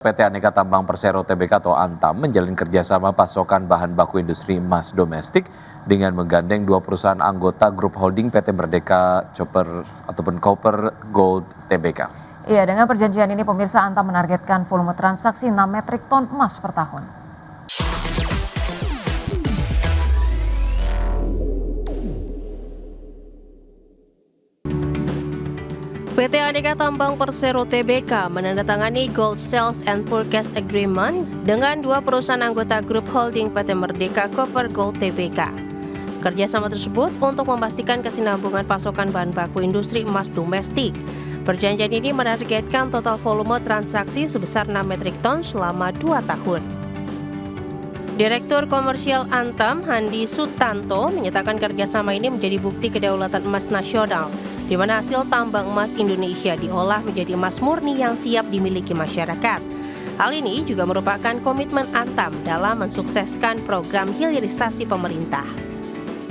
PT Aneka Tambang Persero Tbk atau Antam menjalin kerjasama pasokan bahan baku industri emas domestik dengan menggandeng dua perusahaan anggota grup holding PT Merdeka Copper Gold Tbk. Iya, dengan perjanjian ini pemirsa Antam menargetkan volume transaksi 6 metrik ton emas per tahun. PT Aneka Tambang Persero Tbk menandatangani Gold Sales and Purchase Agreement dengan dua perusahaan anggota grup holding PT Merdeka Copper Gold Tbk. Kerjasama tersebut untuk memastikan kesinambungan pasokan bahan baku industri emas domestik. Perjanjian ini menargetkan total volume transaksi sebesar 6 metrik ton selama 2 tahun. Direktur Komersial Antam, Handi Sutanto, menyatakan kerjasama ini menjadi bukti kedaulatan emas nasional, di mana hasil tambang emas Indonesia diolah menjadi emas murni yang siap dimiliki masyarakat. Hal ini juga merupakan komitmen Antam dalam mensukseskan program hilirisasi pemerintah.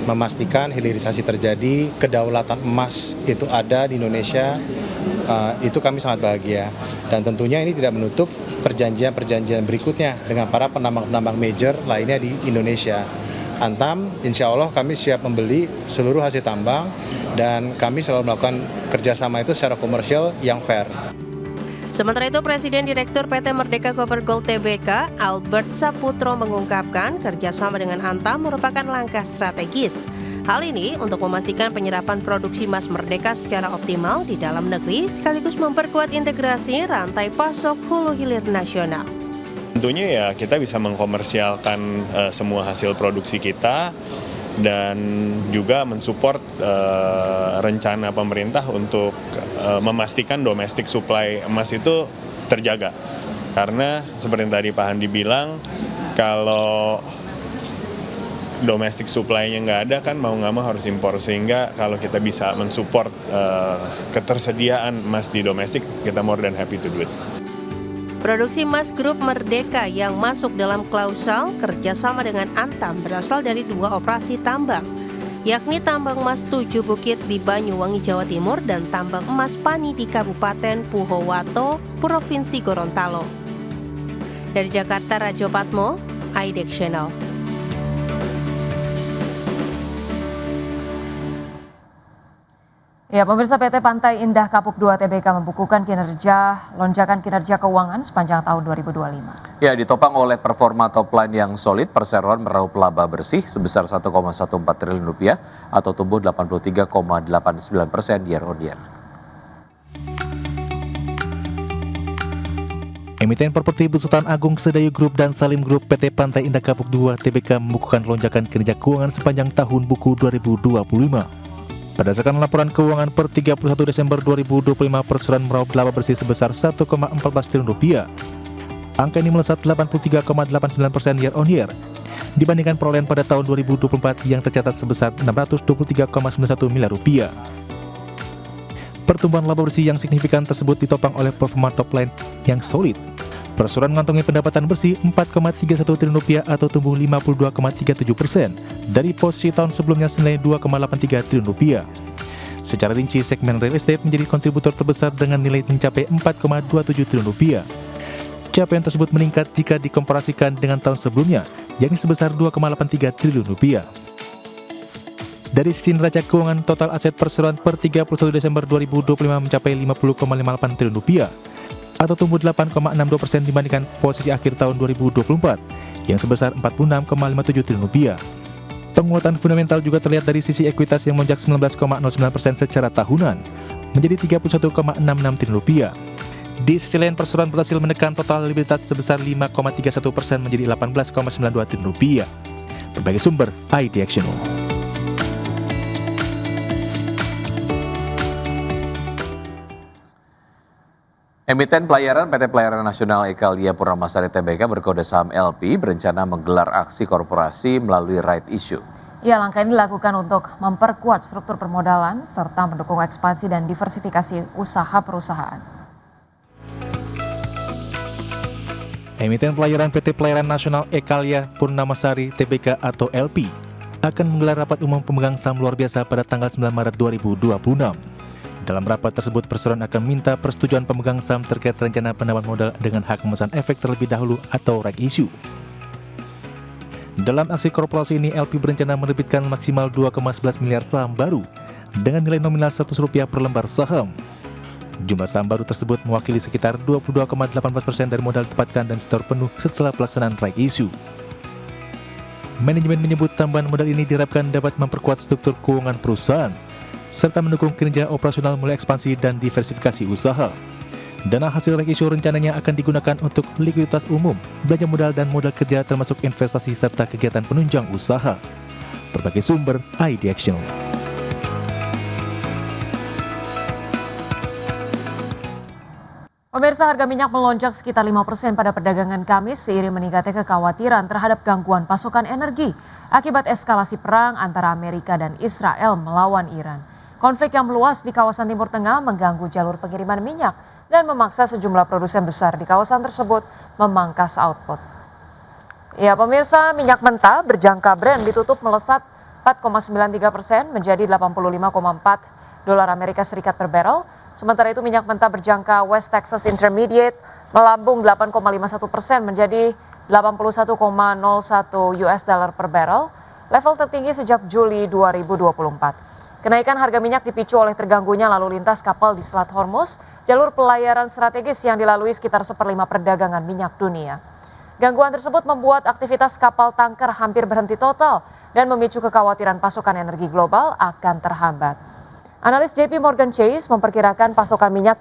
Memastikan hilirisasi terjadi, kedaulatan emas itu ada di Indonesia, itu kami sangat bahagia. Dan tentunya ini tidak menutup perjanjian-perjanjian berikutnya dengan para penambang-penambang major lainnya di Indonesia. Antam, insya Allah kami siap membeli seluruh hasil tambang dan kami selalu melakukan kerjasama itu secara komersial yang fair. Sementara itu, Presiden Direktur PT Merdeka Copper Gold Tbk, Albert Saputro, mengungkapkan kerjasama dengan Antam merupakan langkah strategis. Hal ini untuk memastikan penyerapan produksi emas Merdeka secara optimal di dalam negeri, sekaligus memperkuat integrasi rantai pasok hulu hilir nasional. Tentunya ya kita bisa mengkomersialkan semua hasil produksi kita dan juga mensupport rencana pemerintah untuk memastikan domestic supply emas itu terjaga. Karena seperti tadi Pak Handi bilang, kalau domestic supply-nya nggak ada kan mau nggak mau harus impor. Sehingga kalau kita bisa mensupport ketersediaan emas di domestik, kita more than happy to do it. Produksi emas grup Merdeka yang masuk dalam klausal kerjasama dengan Antam berasal dari dua operasi tambang, yakni tambang emas 7 Bukit di Banyuwangi, Jawa Timur dan tambang emas Pani di Kabupaten Puhowato, Provinsi Gorontalo. Dari Jakarta, Rajo Patmo, IDEX Channel. Ya, pemirsa, PT Pantai Indah Kapuk 2 Tbk membukukan lonjakan kinerja keuangan sepanjang tahun 2025. Ya, ditopang oleh performa top line yang solid, perseroan meraup laba bersih sebesar 1,14 triliun rupiah atau tumbuh 83,89% year on year. Emiten properti Besutan Agung Sedayu Group dan Salim Group PT Pantai Indah Kapuk 2 Tbk membukukan lonjakan kinerja keuangan sepanjang tahun buku 2025. Berdasarkan laporan keuangan per 31 Desember 2025, perseroan meraup laba bersih sebesar 1,14 triliun rupiah. Angka ini melesat 83,89% year on year dibandingkan perolehan pada tahun 2024 yang tercatat sebesar 623,91 miliar rupiah. Pertumbuhan laba bersih yang signifikan tersebut ditopang oleh performa top line yang solid. Perseroan mengantongi pendapatan bersih 4,31 triliun rupiah atau tumbuh 52,37% dari posisi tahun sebelumnya senilai 2,83 triliun rupiah. Secara rinci, segmen real estate menjadi kontributor terbesar dengan nilai mencapai 4,27 triliun rupiah. Capaian tersebut meningkat jika dikomparasikan dengan tahun sebelumnya, yakni sebesar 2,83 triliun rupiah. Dari sisi neraca keuangan, total aset perseroan per 31 Desember 2025 mencapai 50,58 triliun rupiah atau tumbuh 8,62% dibandingkan posisi akhir tahun 2024 yang sebesar 46,57 triliun rupiah. Penguatan fundamental juga terlihat dari sisi ekuitas yang melonjak 19,09% secara tahunan menjadi 31,66 triliun rupiah. Di sisi lain, perseroan berhasil menekan total likuiditas sebesar 5,31% menjadi 18,92 triliun rupiah. Berbagai sumber, IDEX Channel. Emiten pelayaran PT Pelayaran Nasional Ekalia Purnamasari Tbk berkode saham LP berencana menggelar aksi korporasi melalui right issue. Ya, langkah ini dilakukan untuk memperkuat struktur permodalan serta mendukung ekspansi dan diversifikasi usaha perusahaan. Emiten pelayaran PT Pelayaran Nasional Ekalia Purnamasari Tbk atau LP akan menggelar rapat umum pemegang saham luar biasa pada tanggal 9 Maret 2026. Dalam rapat tersebut, perseroan akan minta persetujuan pemegang saham terkait rencana penambahan modal dengan hak memesan efek terlebih dahulu atau right issue. Dalam aksi korporasi ini, LP berencana menerbitkan maksimal 2,11 miliar saham baru dengan nilai nominal Rp100 per lembar saham. Jumlah saham baru tersebut mewakili sekitar 22,18% dari modal didapatkan dan setor penuh setelah pelaksanaan right issue. Manajemen menyebut tambahan modal ini diharapkan dapat memperkuat struktur keuangan perusahaan serta mendukung kinerja operasional mulai ekspansi dan diversifikasi usaha. Dana hasil right issue rencananya akan digunakan untuk likuiditas umum, belanja modal dan modal kerja termasuk investasi serta kegiatan penunjang usaha. Berbagai sumber, ID Action. Pemirsa, harga minyak melonjak sekitar 5% pada perdagangan Kamis seiring meningkatnya kekhawatiran terhadap gangguan pasokan energi akibat eskalasi perang antara Amerika dan Israel melawan Iran. Konflik yang meluas di kawasan Timur Tengah mengganggu jalur pengiriman minyak dan memaksa sejumlah produsen besar di kawasan tersebut memangkas output. Ya pemirsa, minyak mentah berjangka Brent ditutup melesat 4,93% menjadi 85,4 dolar Amerika Serikat per barrel. Sementara itu minyak mentah berjangka West Texas Intermediate melambung 8,51% menjadi 81,01 US dollar per barrel, level tertinggi sejak Juli 2024. Kenaikan harga minyak dipicu oleh terganggunya lalu lintas kapal di Selat Hormuz, jalur pelayaran strategis yang dilalui sekitar 1/5 perdagangan minyak dunia. Gangguan tersebut membuat aktivitas kapal tanker hampir berhenti total dan memicu kekhawatiran pasokan energi global akan terhambat. Analis JP Morgan Chase memperkirakan pasokan minyak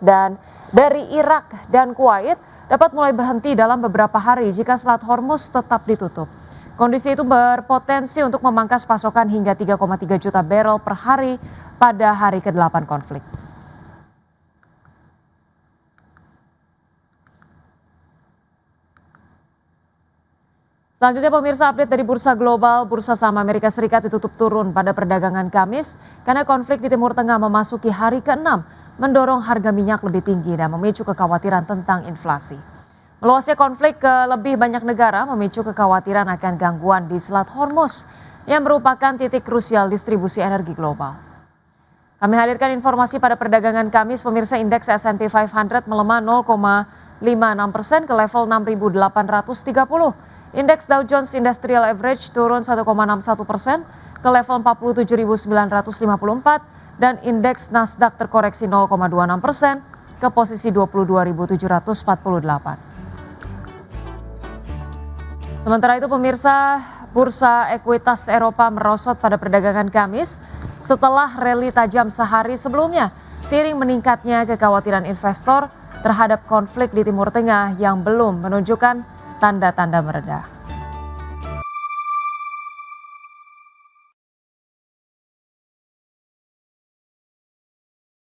dari Irak dan Kuwait dapat mulai berhenti dalam beberapa hari jika Selat Hormuz tetap ditutup. Kondisi itu berpotensi untuk memangkas pasokan hingga 3,3 juta barrel per hari pada hari ke-8 konflik. Selanjutnya pemirsa, update dari bursa global. Bursa saham Amerika Serikat ditutup turun pada perdagangan Kamis karena konflik di Timur Tengah memasuki hari ke-6 mendorong harga minyak lebih tinggi dan memicu kekhawatiran tentang inflasi. Meluasnya konflik ke lebih banyak negara memicu kekhawatiran akan gangguan di Selat Hormuz yang merupakan titik krusial distribusi energi global. Kami hadirkan informasi pada perdagangan Kamis, pemirsa, indeks S&P 500 melemah 0,56% ke level 6.830. Indeks Dow Jones Industrial Average turun 1,61% ke level 47.954 dan indeks Nasdaq terkoreksi 0,26% ke posisi 22.748. Sementara itu pemirsa, bursa ekuitas Eropa merosot pada perdagangan Kamis setelah rally tajam sehari sebelumnya seiring meningkatnya kekhawatiran investor terhadap konflik di Timur Tengah yang belum menunjukkan tanda-tanda mereda.